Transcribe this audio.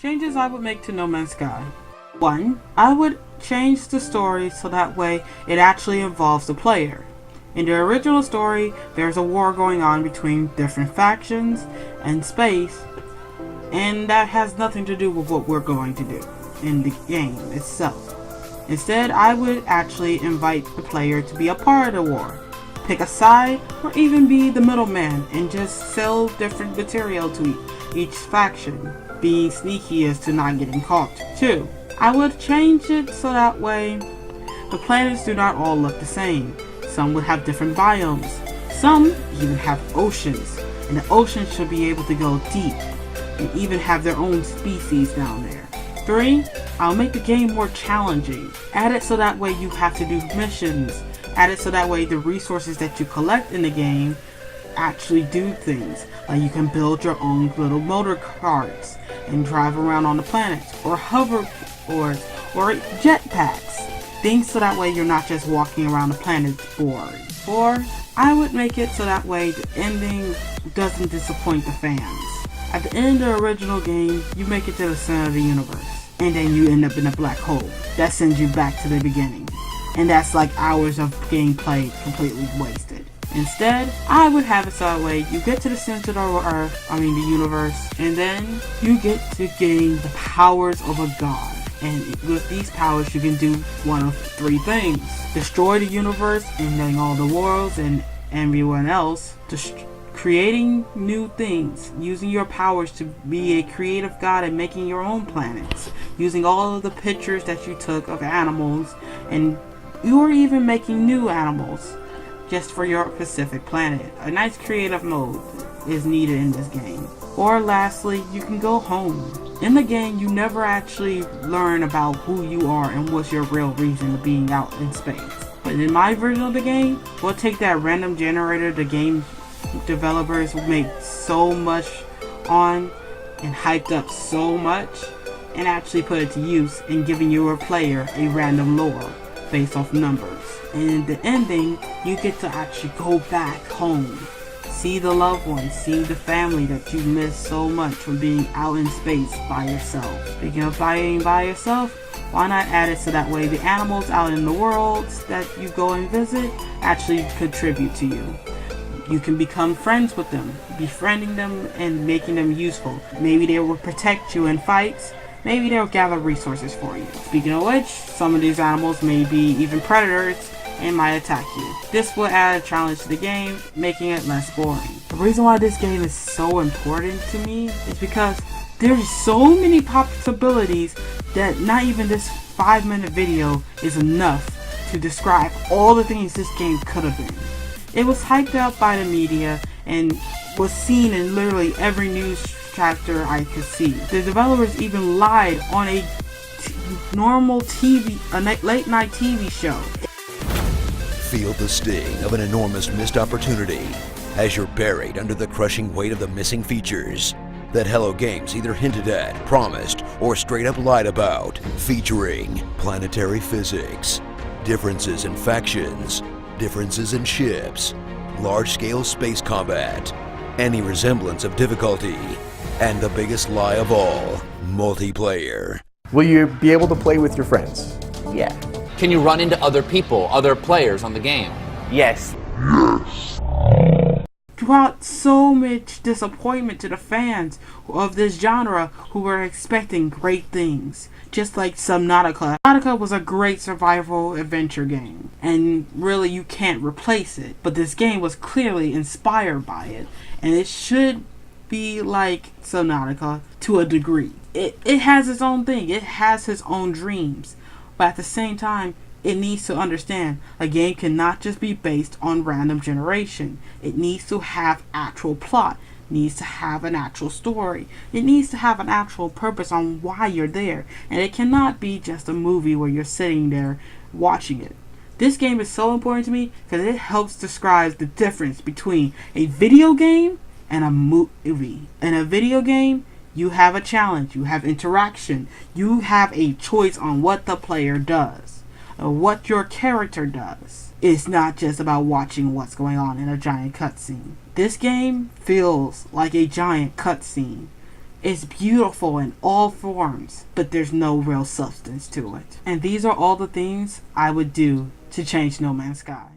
Changes I would make to No Man's Sky. 1. I would change the story so that way it actually involves the player. In the original story, there's a war going on between different factions and space, and that has nothing to do with what we're going to do in the game itself. Instead, I would actually invite the player to be a part of the war, pick a side, or even be the middleman and just sell different material to each faction, being sneaky as to not getting caught. 2. I would change it so that way the planets do not all look the same. Some would have different biomes. Some even have oceans, and the oceans should be able to go deep and even have their own species down there. 3. I'll make the game more challenging. Add it so that way you have to do missions. Add it so that way the resources that you collect in the game actually do things. Like you can build your own little motor carts and drive around on the planet, or hoverboards, or jetpacks. Things so that way you're not just walking around the planet bored. 4. I would make it so that way the ending doesn't disappoint the fans. At the end of the original game, you make it to the center of the universe, and then you end up in a black hole. That sends you back to the beginning. And that's like hours of gameplay completely wasted. Instead, I would have it so that way you get to the center of the universe, and then you get to gain the powers of a god. And with these powers, you can do one of 3 things. Destroy the universe, ending all the worlds and everyone else. Creating new things, using your powers to be a creative god and making your own planets. Using all of the pictures that you took of animals, and you're even making new animals just for your specific planet. A nice creative mode is needed in this game. Or lastly, you can go home. In the game, you never actually learn about who you are and what's your real reason of being out in space. But in my version of the game, we'll take that random generator the game developers made so much on and hyped up so much, and actually put it to use in giving your player a random lore based off numbers. And in the ending, you get to actually go back home. See the loved ones, see the family that you miss so much from being out in space by yourself. Speaking of being by yourself, why not add it so that way the animals out in the worlds that you go and visit actually contribute to you. You can become friends with them, befriending them and making them useful. Maybe they will protect you in fights, maybe they'll gather resources for you. Speaking of which, some of these animals may be even predators and might attack you. This will add a challenge to the game, making it less boring. The reason why this game is so important to me is because there's so many possibilities that not even this 5-minute video is enough to describe all the things this game could have been. It was hyped up by the media and was seen in literally every news chapter I could see. The developers even lied on a normal late night TV show. Feel the sting of an enormous missed opportunity as you're buried under the crushing weight of the missing features that Hello Games either hinted at, promised, or straight up lied about, featuring planetary physics, differences in factions, differences in ships, large-scale space combat, any resemblance of difficulty, and the biggest lie of all, multiplayer. Will you be able to play with your friends? Yeah. Can you run into other people, other players on the game? Yes. Brought so much disappointment to the fans of this genre who were expecting great things. Just like Subnatica. Subnatica was a great survival adventure game, and really you can't replace it. But this game was clearly inspired by it, and it should be like Subnatica to a degree. It has its own thing. It has its own dreams. But at the same time, it needs to understand a game cannot just be based on random generation. It needs to have actual plot. It needs to have an actual story. It needs to have an actual purpose on why you're there. And it cannot be just a movie where you're sitting there watching it. This game is so important to me because it helps describe the difference between a video game and a movie. In a video game, you have a challenge, you have interaction, you have a choice on what the player does, or what your character does. It's not just about watching what's going on in a giant cutscene. This game feels like a giant cutscene It's beautiful in all forms, but there's no real substance to it. And these are all the things I would do to change No Man's Sky.